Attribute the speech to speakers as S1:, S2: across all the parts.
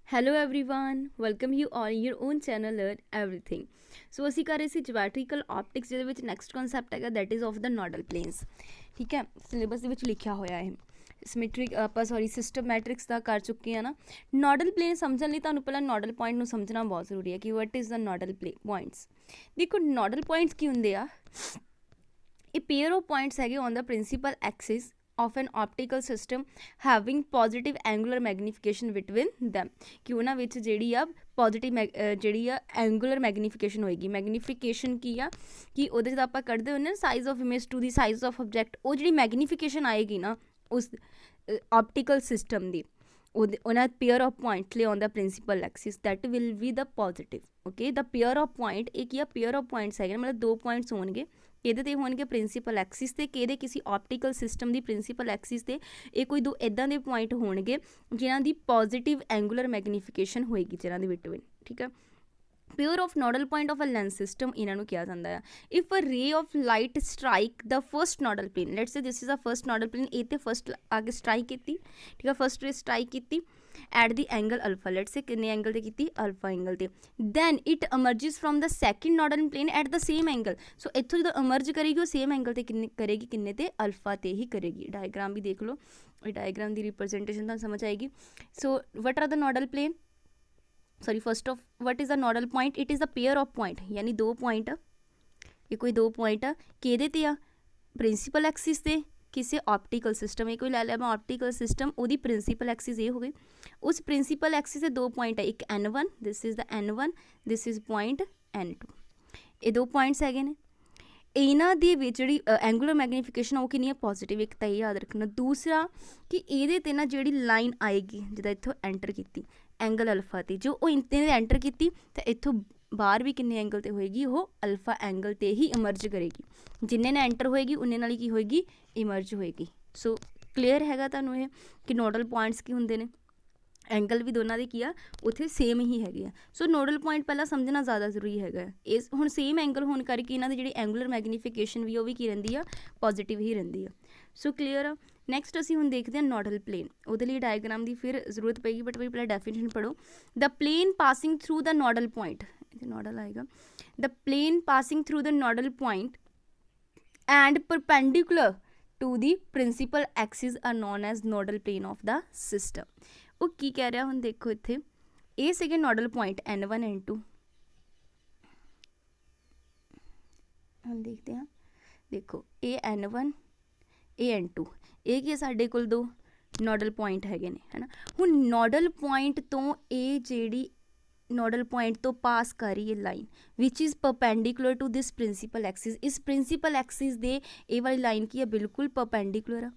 S1: Hello everyone welcome you on your own channel learn everything. So ਅਸੀਂ ਕਰ ਰਹੇ ਸੀ ਜਿਓਮੈਟਰੀਕਲ ਆਪਟਿਕਸ, ਜਿਹਦੇ ਵਿੱਚ ਨੈਕਸਟ ਕਨਸੈਪਟ ਹੈਗਾ that is of the nodal planes. ਠੀਕ ਹੈ, ਸਿਲੇਬਸ ਦੇ ਵਿੱਚ ਲਿਖਿਆ ਹੋਇਆ ਹੈ। ਸਿਸਟਮ ਮੈਟ੍ਰਿਕਸ ਦਾ ਕਰ ਚੁੱਕੇ ਹਾਂ ਨਾ। ਨੋਡਲ ਪਲੇਨ ਸਮਝਣ ਲਈ ਤੁਹਾਨੂੰ ਪਹਿਲਾਂ ਨੋਡਲ ਪੁਆਇੰਟ ਨੂੰ ਸਮਝਣਾ ਬਹੁਤ ਜ਼ਰੂਰੀ ਹੈ ਕਿ what is the nodal points. ਦੇਖੋ ਨੋਡਲ ਪੁਆਇੰਟਸ ਕੀ ਹੁੰਦੇ ਆ, ਇਹ ਪੇਅਰ ਆਫ ਪੁਆਇੰਟਸ ਹੈਗੇ on the principal Axis of an optical system having positive angular magnification between them, ਕਿ ਉਹਨਾਂ ਵਿੱਚ ਜਿਹੜੀ ਆ ਪੋਜ਼ੀਟਿਵ ਜਿਹੜੀ ਆ ਐਂਗੂਲਰ ਮੈਗਨੀਫਿਕੇਸ਼ਨ ਹੋਏਗੀ। ਮੈਗਨੀਫਿਕੇਸ਼ਨ ਕੀ ਆ ਕਿ ਉਹਦੇ ਜਦੋਂ ਆਪਾਂ ਕੱਢਦੇ ਹੁੰਦੇ ਨਾ size of image to the size of object, ਉਹ ਜਿਹੜੀ ਮੈਗਨੀਫਿਕੇਸ਼ਨ ਆਏਗੀ ਨਾ ਉਸ ਆਪਟੀਕਲ ਸਿਸਟਮ ਦੀ, ਉਹਨਾਂ ਪੇਅਰ ਆਫ ਪੁਆਇੰਟ ਲਈ on the principal axis that will be the positive. Okay, the pair of point ਇਹ ਕੀ ਆ, ਪੇਅਰ ਆਫ ਪੁਆਇੰਟਸ ਹੈਗੇ, ਮਤਲਬ ਦੋ ਪੁਆਇੰਟਸ ਹੋਣਗੇ, ਕਿਹਦੇ 'ਤੇ ਹੋਣਗੇ ਪ੍ਰਿੰਸੀਪਲ ਐਕਸਿਸ 'ਤੇ, ਕਿਹਦੇ ਕਿਸੇ ਆਪਟੀਕਲ ਸਿਸਟਮ ਦੀ ਪ੍ਰਿੰਸੀਪਲ ਐਕਸਿਸ 'ਤੇ। ਇਹ ਕੋਈ ਦੋ ਇੱਦਾਂ ਦੇ ਪੁਆਇੰਟ ਹੋਣਗੇ ਜਿਨ੍ਹਾਂ ਦੀ ਪੋਜ਼ੀਟਿਵ ਐਂਗੂਲਰ ਮੈਗਨੀਫਿਕੇਸ਼ਨ ਹੋਏਗੀ ਜਿਹਨਾਂ ਦੇ ਬਿਟਵੀਨ। ਠੀਕ ਹੈ, pure of nodal point of a lens system ਇਹਨਾਂ ਨੂੰ ਕਿਹਾ ਜਾਂਦਾ ਹੈ। if a ray of light strike the first nodal plane, let's say this is a first nodal plane, ਇਹ ਤੇ ਫਸਟ ਆ ਕੇ ਸਟ੍ਰਾਈਕ ਕੀਤੀ। ਠੀਕ ਹੈ, ਫਸਟ ਰੇ ਸਟ੍ਰਾਈਕ ਕੀਤੀ at the angle alpha, let's say ਕਿੰਨੇ ਐਂਗਲ ਤੇ ਕੀਤੀ, ਅਲਫਾ ਐਂਗਲ ਤੇ। then it emerges from the second nodal plane at the same angle, ਸੋ ਇੱਥੋਂ ਜਦੋਂ emerge ਕਰੇਗੀ ਉਹ ਸੇਮ ਐਂਗਲ ਤੇ ਕਿੰਨੇ ਕਰੇਗੀ, ਕਿੰਨੇ ਤੇ, ਅਲਫਾ ਤੇ ਹੀ ਕਰੇਗੀ। ਡਾਇਗਰਾਮ ਵੀ ਦੇਖ ਲਓ, ਇਹ ਡਾਇਗਰਾਮ ਦੀ ਰਿਪਰਜੈਂਟੇਸ਼ਨ ਤੁਹਾਨੂੰ ਸਮਝ ਆਏਗੀ। So what are the nodal plane, sorry first of what is the nodal point, it is the pair of point, यानी दो पॉइंट आ, ये कोई दो पॉइंट आ किहदे ते आ, प्रिंसीपल एक्सिस ते किसी ऑप्टिकल सिस्टम, ये कोई लै लिया मैं ऑप्टिकल सिस्टम, वो प्रिंसीपल एक्सिस ये हो गई। उस प्रिंसीपल एक्सिस से दो पॉइंट है, एक N1, this is the N1, this is point N2, ये दो पॉइंट्स हैगे ने। ਇਹਨਾਂ ਦੇ ਵਿੱਚ ਜਿਹੜੀ ਐਂਗੂਲਰ ਮੈਗਨੀਫਿਕੇਸ਼ਨ ਉਹ ਕਿੰਨੀ ਹੈ, ਪੋਜ਼ੀਟਿਵ। ਇੱਕ ਤਾਂ ਇਹ ਯਾਦ ਰੱਖਣਾ। ਦੂਸਰਾ ਕਿ ਇਹਦੇ 'ਤੇ ਨਾ ਜਿਹੜੀ ਲਾਈਨ ਆਏਗੀ ਜਿੱਦਾਂ ਇੱਥੋਂ ਐਂਟਰ ਕੀਤੀ ਐਂਗਲ ਅਲਫਾ 'ਤੇ, ਜੋ ਉਹ ਇੰਨੇ ਐਂਟਰ ਕੀਤੀ ਤਾਂ ਇੱਥੋਂ ਬਾਹਰ ਵੀ ਕਿੰਨੇ ਐਂਗਲ 'ਤੇ ਹੋਏਗੀ, ਉਹ ਅਲਫਾ ਐਂਗਲ 'ਤੇ ਹੀ ਇਮਰਜ ਕਰੇਗੀ। ਜਿੰਨੇ ਨਾਲ ਐਂਟਰ ਹੋਏਗੀ ਉਨੇ ਨਾਲ ਹੀ ਕੀ ਹੋਏਗੀ, ਇਮਰਜ ਹੋਏਗੀ। ਸੋ ਕਲੀਅਰ ਹੈਗਾ ਤੁਹਾਨੂੰ ਇਹ ਕਿ ਨੋਡਲ ਪੁਆਇੰਟਸ ਕੀ ਹੁੰਦੇ ਨੇ, ਐਂਗਲ ਵੀ ਦੋਨਾਂ ਦੇ ਕੀ ਆ ਉੱਥੇ ਸੇਮ ਹੀ ਹੈਗੇ ਆ। ਸੋ ਨੋਡਲ ਪੁਆਇੰਟ ਪਹਿਲਾਂ ਸਮਝਣਾ ਜ਼ਿਆਦਾ ਜ਼ਰੂਰੀ ਹੈਗਾ। ਇਸ ਹੁਣ ਸੇਮ ਐਂਗਲ ਹੋਣ ਕਰਕੇ ਇਹਨਾਂ ਦੀ ਜਿਹੜੀ ਐਂਗੂਲਰ ਮੈਗਨੀਫਿਕੇਸ਼ਨ ਵੀ ਉਹ ਵੀ ਕੀ ਰਹਿੰਦੀ ਆ, ਪੋਜ਼ੀਟਿਵ ਹੀ ਰਹਿੰਦੀ ਆ। ਸੋ ਕਲੀਅਰ ਆ। ਨੈਕਸਟ ਅਸੀਂ ਹੁਣ ਦੇਖਦੇ ਹਾਂ ਨੋਡਲ ਪਲੇਨ। ਉਹਦੇ ਲਈ ਡਾਇਗਰਾਮ ਦੀ ਫਿਰ ਜ਼ਰੂਰਤ ਪਏਗੀ, ਬਟ ਵੀ ਪਹਿਲਾਂ ਡੈਫੀਨੇਸ਼ਨ ਪੜ੍ਹੋ। The plane passing through the nodal point, ਇੱਥੇ ਨੋਡਲ ਆਏਗਾ, the plane passing through the nodal point and perpendicular to the principal axis are known as nodal plane of the system. ਉਹ ਕੀ ਕਹਿ ਰਿਹਾ, ਹੁਣ ਦੇਖੋ ਇੱਥੇ ਇਹ ਸੀਗੇ ਨੋਡਲ ਪੁਆਇੰਟ N1 N2। ਹੁਣ ਦੇਖਦੇ ਹਾਂ, ਦੇਖੋ ਇਹ N1 ਇਹ N2, ਇਹ ਕੀ ਸਾਡੇ ਕੋਲ ਦੋ ਨੋਡਲ ਪੁਆਇੰਟ ਹੈਗੇ ਨੇ, ਹੈ ਨਾ। ਹੁਣ ਨੋਡਲ ਪੁਆਇੰਟ ਤੋਂ ਇਹ ਜਿਹੜੀ ਨੋਡਲ ਪੁਆਇੰਟ ਤੋਂ ਪਾਸ ਕਰ ਰਹੀ ਹੈ ਲਾਈਨ ਵਿਚ is perpendicular to this principal axis, ਇਸ ਪ੍ਰਿੰਸੀਪਲ ਐਕਸਿਸ ਦੇ ਇਹ ਵਾਲੀ ਲਾਈਨ ਕੀ ਹੈ, ਬਿਲਕੁਲ ਪਰਪੈਂਡੀਕੂਲਰ ਆ।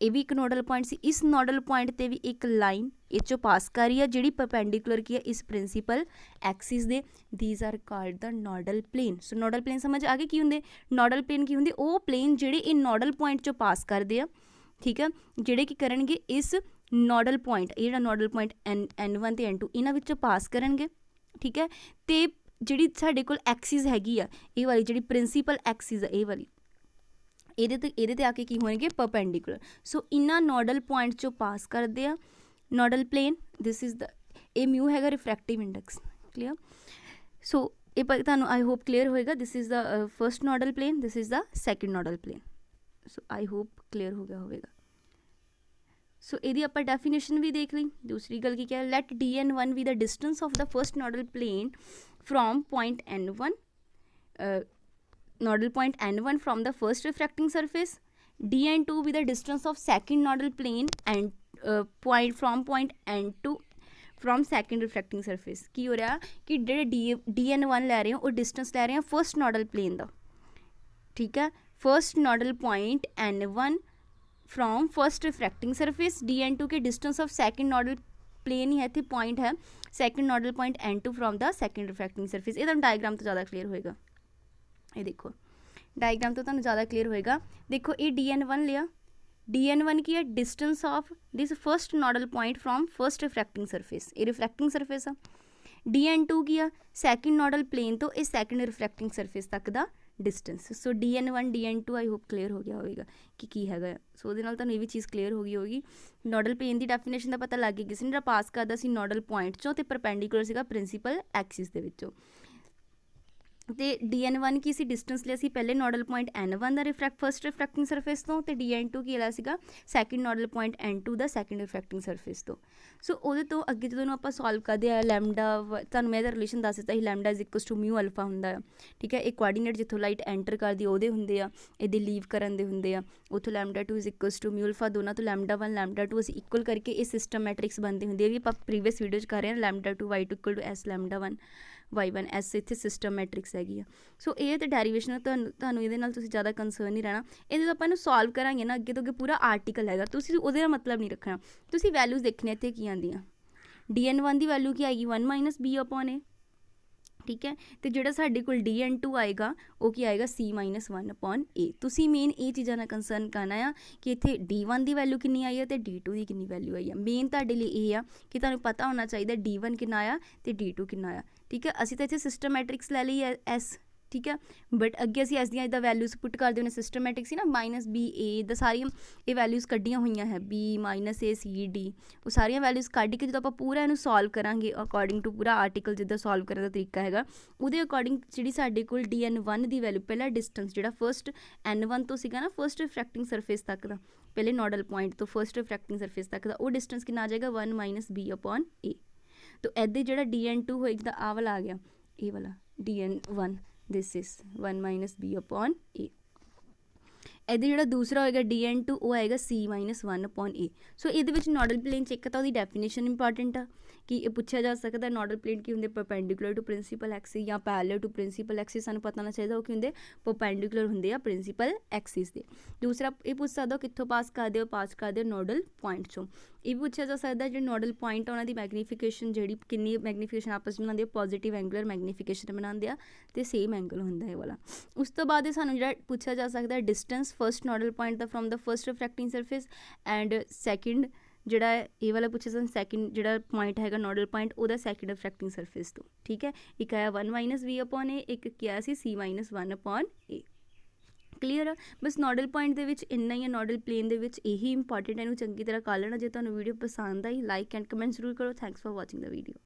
S1: ਇਹ ਵੀ ਇੱਕ ਨੋਡਲ ਪੁਆਇੰਟ ਸੀ, ਇਸ ਨੋਡਲ ਪੁਆਇੰਟ 'ਤੇ ਵੀ ਇੱਕ ਲਾਈਨ ਇਹ 'ਚੋਂ ਪਾਸ ਕਰ ਰਹੀ ਹੈ ਜਿਹੜੀ ਪਰਪੈਂਡੀਕੂਲਰ ਕੀ ਹੈ ਇਸ ਪ੍ਰਿੰਸੀਪਲ ਐਕਸਿਸ ਦੇ। These are called the nodal plane. So nodal plane ਸਮਝ ਆ ਗਏ ਕੀ ਹੁੰਦੇ, ਨੋਡਲ ਪਲੇਨ ਕੀ ਹੁੰਦੇ, ਉਹ ਪਲੇਨ ਜਿਹੜੇ ਇਹ ਨੋਡਲ ਪੁਆਇੰਟ 'ਚੋਂ ਪਾਸ ਕਰਦੇ ਆ। ਠੀਕ ਹੈ, ਜਿਹੜੇ ਕੀ ਕਰਨਗੇ ਇਸ ਨੋਡਲ ਪੁਆਇੰਟ, ਇਹ ਜਿਹੜਾ ਨੋਡਲ ਪੁਆਇੰਟ N1 ਤੇ N2 ਇਹਨਾਂ ਵਿੱਚੋਂ ਪਾਸ ਕਰਨਗੇ। ਠੀਕ ਹੈ, ਅਤੇ ਜਿਹੜੀ ਸਾਡੇ ਕੋਲ ਐਕਸਿਸ ਹੈਗੀ ਆ ਇਹ ਵਾਲੀ ਜਿਹੜੀ ਪ੍ਰਿੰਸੀਪਲ ਐਕਸਿਸ ਆ ਇਹ ਵਾਲੀ, ਇਹਦੇ 'ਤੇ ਆ ਕੇ ਕੀ ਹੋਣਗੇ, ਪਰਪੈਂਡੀਕੂਲਰ। ਸੋ ਇਹਨਾਂ ਨੋਡਲ ਪੁਆਇੰਟ 'ਚੋਂ ਪਾਸ ਕਰਦੇ ਆ nodal plane. This is the, ਇਹ ਮਿਊ ਹੈਗਾ ਰਿਫਰੈਕਟਿਵ ਇੰਡੈਕਸ। ਕਲੀਅਰ। ਸੋ ਇਹ ਤੁਹਾਨੂੰ ਆਈ ਹੋਪ ਕਲੀਅਰ ਹੋਏਗਾ। This is the first nodal plane, this is the second nodal plane. So I hope clear ਹੋ ਗਿਆ ਹੋਵੇਗਾ। ਸੋ ਇਹਦੀ ਆਪਾਂ ਡੈਫੀਨੇਸ਼ਨ ਵੀ ਦੇਖ ਲਈ। ਦੂਸਰੀ ਗੱਲ ਕੀ ਕਿਹਾ, let DN1 be the distance of the first nodal plane from point N1, nodal point N1 from the first refracting surface, DN2 with the distance of second nodal plane and from point N2 from second refracting surface। ਕੀ ਹੋ ਰਿਹਾ ਕਿ ਜਿਹੜੇ DN1 ਲੈ ਰਹੇ ਹੋ ਉਹ distance ਲੈ ਰਹੇ ਹੋ ਫਰਸਟ ਨੋਡਲ ਪਲੇਨ ਦਾ। ਠੀਕ ਹੈ, first nodal point N1 from first refracting surface, DN2 के distance of second nodal plane ही है, इतने पॉइंट है second nodal point N2 from the second refracting surface. ये डायग्राम तो ज़्यादा क्लीयर होएगा, ये देखो डायग्राम तो तुहानूं ज़्यादा क्लीयर होएगा। देखो ये DN1 लिया, DN1 की है distance of this first nodal point from first refracting surface, ये रिफ्रैक्टिंग सरफेस आ। DN2 की है सैकेंड नोडल प्लेन तो ये सैकेंड रिफ्रैक्टिंग सरफेस तक का distance. So DN1 DN2 I hope clear हो गया होगा कि की हैगा। सो ਉਹਦੇ ਨਾਲ ਤੁਹਾਨੂੰ ਇਹ ਵੀ ਚੀਜ਼ ਕਲੀਅਰ ਹੋ ਗਈ ਹੋਗੀ। ਨੋਡਲ ਪਲੇਨ ਦੀ ਡੈਫੀਨੇਸ਼ਨ ਦਾ ਪਤਾ ਲੱਗ ਗਿਆ ਕਿਸੇ ਨੇ, ਜਿਹੜਾ ਪਾਸ ਕਰਦਾ ਸੀ ਨੋਡਲ ਪੁਆਇੰਟ ਚੋਂ ਤੇ ਪਰਪੈਂਡੀਕੂਲਰ ਸੀਗਾ ਪ੍ਰਿੰਸੀਪਲ ਐਕਸਿਸ ਦੇ ਵਿੱਚੋਂ। ਤੇ DN1 ਕੀ ਸੀ, ਡਿਸਟੈਂਸ ਲਿਆ ਸੀ ਪਹਿਲੇ ਨੋਡਲ ਪੁਆਇੰਟ N1 ਦਾ ਫਸਟ ਰਿਫਰੈਕਟਿੰਗ ਸਰਫੇਸ ਤੋਂ, ਤੇ DN2 ਕੀ ਲਿਆ ਸੀਗਾ ਸੈਕਿੰਡ ਨੋਡਲ ਪੁਆਇੰਟ N2 ਦਾ ਸੈਕਿੰਡ ਰਿਫਰੈਕਟਿੰਗ ਸਰਫੇਸ ਤੋਂ। ਸੋ ਉਹਦੇ ਤੋਂ ਅੱਗੇ ਜਦੋਂ ਆਪਾਂ ਸੋਲਵ ਕਰਦੇ ਆ ਲੈਮਡਾ, ਤੁਹਾਨੂੰ ਮੈਂ ਇਹਦਾ ਰਿਲੇਸ਼ਨ ਦੱਸ ਦਿੱਤਾ ਸੀ, lambda is equals to mu alpha ਹੁੰਦਾ ਆ, ਠੀਕ ਹੈ। ਇਹ ਕੋਆਰਡੀਨੇਟ ਜਿੱਥੋਂ ਲਾਈਟ ਐਂਟਰ ਕਰਦੀ ਉਹਦੇ ਹੁੰਦੇ ਆ, ਇਹਦੇ ਲੀਵ ਕਰਨ ਦੇ ਹੁੰਦੇ ਆ, ਉੱਥੋਂ lambda 2 is equals to mu alpha, ਦੋਨਾਂ ਤੋਂ ਲੈਮਡਾ 1 ਲੈਮਡਾ 2 ਅਸੀਂ ਇਕੁਅਲ ਕਰਕੇ ਇਹ ਸਿਸਟਮ ਮੈਟ੍ਰਿਕਸ ਬਣਦੀ ਹੁੰਦੀ ਹੈ। ਵੀ ਆਪਾਂ ਪ੍ਰੀਵੀਅਸ ਵੀਡੀਓ 'ਚ ਕਰ ਰਹੇ ਹਾਂ lambda 2 y2 equal to S lambda 1 y1 S ਇੱਥੇ ਸਿਸਟਮ ਮੈਟ੍ਰਿਕਸ ਹੈਗੀ ਆ। ਸੋ ਇਹ ਤਾਂ ਡੈਰੀਵੇਸ਼ਨ ਤੁਹਾਨੂੰ ਇਹਦੇ ਨਾਲ ਤੁਸੀਂ ਜ਼ਿਆਦਾ ਕੰਸਰਨ ਨਹੀਂ ਰਹਿਣਾ। ਇਹਦੇ ਤੋਂ ਆਪਾਂ ਇਹਨੂੰ ਸੋਲਵ ਕਰਾਂਗੇ ਨਾ, ਅੱਗੇ ਤੋਂ ਅੱਗੇ ਪੂਰਾ ਆਰਟੀਕਲ ਹੈਗਾ, ਤੁਸੀਂ ਉਹਦੇ ਦਾ ਮਤਲਬ ਨਹੀਂ ਰੱਖਣਾ, ਤੁਸੀਂ ਵੈਲਿਊਜ਼ ਦੇਖਣੇ ਇੱਥੇ ਕੀ ਆਉਂਦੀਆਂ। DN1 ਦੀ ਵੈਲਿਊ ਕੀ ਆਏਗੀ 1 - b ਅਪੋਨ a, ਠੀਕ ਹੈ। ਤੇ ਜਿਹੜਾ ਸਾਡੇ ਕੋਲ DN2 ਆਏਗਾ ਉਹ ਕੀ ਆਏਗਾ C - 1 ਅਪੋਨ a। ਤੁਸੀਂ ਮੇਨ ਇਹ ਚੀਜ਼ਾਂ ਨਾਲ ਕੰਸਰਨ ਕਰਨਾ ਆ ਕਿ ਇੱਥੇ D1 ਦੀ ਵੈਲਿਊ ਕਿੰਨੀ ਆਈ ਹੈ ਤੇ D2 ਦੀ ਕਿੰਨੀ ਵੈਲਿਊ ਆਈ ਆ। ਮੇਨ ਤੁਹਾਡੇ ਲਈ ਇਹ ਆ ਕਿ ਤੁਹਾਨੂੰ ਪਤਾ ਹੋਣਾ ਚਾਹੀਦਾ D1 ਕਿੰਨਾ ਆ ਤੇ D2 ਕਿੰਨਾ ਆ, ਠੀਕ ਹੈ। ਅਸੀਂ ਤਾਂ ਇੱਥੇ ਸਿਸਟਮ ਮੈਟ੍ਰਿਕਸ ਲੈ ਲਈ S, ਠੀਕ ਹੈ, ਬਟ ਅੱਗੇ ਅਸੀਂ ਇਸ ਦੀਆਂ ਇੱਦਾਂ ਵੈਲਿਊਜ਼ ਪੁੱਟ ਕਰਦੇ ਹੁੰਦੇ, ਸਿਸਟਮੈਟਿਕ ਸੀ ਨਾ -b a ਦਾ ਸਾਰੀਆਂ ਇਹ ਵੈਲਿਊਜ਼ ਕੱਢੀਆਂ ਹੋਈਆਂ ਹੈ b - a c d, ਉਹ ਸਾਰੀਆਂ ਵੈਲਿਊਜ਼ ਕੱਢ ਕੇ ਜਦੋਂ ਆਪਾਂ ਪੂਰਾ ਇਹਨੂੰ ਸੋਲਵ ਕਰਾਂਗੇ ਅਕੋਰਡਿੰਗ ਟੂ ਪੂਰਾ ਆਰਟੀਕਲ ਜਿੱਦਾਂ ਸੋਲਵ ਕਰਨ ਦਾ ਤਰੀਕਾ ਹੈਗਾ, ਉਹਦੇ ਅਕੋਰਡਿੰਗ ਜਿਹੜੀ ਸਾਡੇ ਕੋਲ DN1 ਦੀ ਵੈਲਿਊ, ਪਹਿਲਾ ਡਿਸਟੈਂਸ ਜਿਹੜਾ ਫਸਟ N1 ਤੋਂ ਸੀਗਾ ਨਾ ਫਸਟ ਰਿਫਰੈਕਟਿੰਗ ਸਰਫੇਸ ਤੱਕ ਦਾ, ਪਹਿਲੇ ਨੋਡਲ ਪੁਆਇੰਟ ਤੋਂ ਫਸਟ ਰਿਫਰੈਕਟਿੰਗ ਸਰਫੇਸ ਤੱਕ ਦਾ, ਉਹ ਡਿਸਟੈਂਸ ਕਿੰਨਾ ਆ ਜਾਏਗਾ 1 - b ਅਪੋਨ a। ਤਾਂ ਇੱਦਾਂ ਜਿਹੜਾ DN2 ਹੋਏਗਾ ਜਿੱਦਾਂ ਆਹ ਵਾਲਾ ਆ ਗਿਆ, ਇਹ ਵਾਲਾ DN1 this is 1 - b upon a। ਇਹਦੇ ਜਿਹੜਾ ਦੂਸਰਾ ਹੋਏਗਾ DN2 ਉਹ ਆਏਗਾ C - 1 ਅਪੋਨ a। ਸੋ ਇਹਦੇ ਵਿੱਚ ਨੋਡਲ ਪਲੇਨ 'ਚ ਇੱਕ ਤਾਂ ਉਹਦੀ ਡੈਫੀਨੇਸ਼ਨ ਇੰਪੋਰਟੈਂਟ ਆ ਕਿ ਇਹ ਪੁੱਛਿਆ ਜਾ ਸਕਦਾ ਨੋਡਲ ਪਲੇਨ ਕੀ ਹੁੰਦੇ, ਪਰਪੈਂਡੀਕੂਲਰ ਟੂ ਪ੍ਰਿੰਸੀਪਲ ਐਕਸਿਸ ਜਾਂ ਪੈਰਲਲ ਟੂ ਪ੍ਰਿੰਸੀਪਲ ਐਕਸਿਸ, ਸਾਨੂੰ ਪਤਾ ਹੋਣਾ ਚਾਹੀਦਾ ਉਹ ਕੀ ਹੁੰਦੇ, ਪਰਪੈਂਡੀਕੂਲਰ ਹੁੰਦੇ ਆ ਪ੍ਰਿੰਸੀਪਲ ਐਕਸਿਸ ਦੇ। ਦੂਸਰਾ ਇਹ ਪੁੱਛ ਸਕਦਾ ਕਿੱਥੋਂ ਪਾਸ ਕਰਦੇ ਹੋ, ਪਾਸ ਕਰਦੇ ਹੋ ਨੋਡਲ ਪੁਆਇੰਟ 'ਚੋਂ। ਇਹ ਵੀ ਪੁੱਛਿਆ ਜਾ ਸਕਦਾ ਜਿਹੜੇ ਨੋਡਲ ਪੁਆਇੰਟ ਉਹਨਾਂ ਦੀ ਮੈਗਨੀਫਿਕੇਸ਼ਨ ਜਿਹੜੀ ਕਿੰਨੀ ਮੈਗਨੀਫਿਕੇਸ਼ਨ ਆਪਸ ਵਿੱਚ ਬਣਾਉਂਦੇ ਆ, ਪੋਜ਼ੀਟਿਵ ਐਂਗੂਲਰ ਮੈਗਨੀਫਿਕੇਸ਼ਨ ਬਣਾਉਂਦੇ ਆ ਤੇ ਸੇਮ ਐਂਗਲ ਹੁੰਦਾ ਇਹ ਵਾਲਾ। ਉਸ ਤੋਂ ਬਾਅਦ ਇਹ ਸਾਨੂੰ ਜਿਹੜਾ ਪੁੱਛਿਆ ਜਾ ਸਕਦਾ ਡਿਸਟੈਂਸ ਫਸਟ ਨੋਡਲ ਪੁਆਇੰਟ ਦਾ from the first refracting surface and second ਜਿਹੜਾ ਇਹ ਵਾਲਾ ਪੁੱਛਿਆ ਸਾਨੂੰ ਸੈਕਿੰਡ ਜਿਹੜਾ ਪੁਆਇੰਟ ਹੈਗਾ ਨੋਡਲ ਪੁਆਇੰਟ ਉਹਦਾ ਸੈਕਿੰਡ ਰਿਫਰੈਕਟਿੰਗ ਸਰਫੇਸ ਤੋਂ, ਠੀਕ ਹੈ। ਇੱਕ ਆਇਆ 1 - b ਅਪੋਨ a, ਇੱਕ ਕਿਹਾ ਸੀ C - 1 ਅਪੋਨ a। ਕਲੀਅਰ ਆ। ਬਸ ਨੋਡਲ ਪੁਆਇੰਟ ਦੇ ਵਿੱਚ ਇੰਨਾ ਹੀ ਹੈ, ਨੋਡਲ ਪਲੇਨ ਦੇ ਵਿੱਚ ਇਹੀ ਇੰਪੋਰਟੈਂਟ, ਇਹਨੂੰ ਚੰਗੀ ਤਰ੍ਹਾਂ ਕਰ ਲੈਣਾ। ਜੇ ਤੁਹਾਨੂੰ ਵੀਡੀਓ ਪਸੰਦ ਆਈ ਲਾਈਕ ਐਂਡ ਕਮੈਂਟ ਜ਼ਰੂਰ ਕਰੋ। Thanks for watching the video.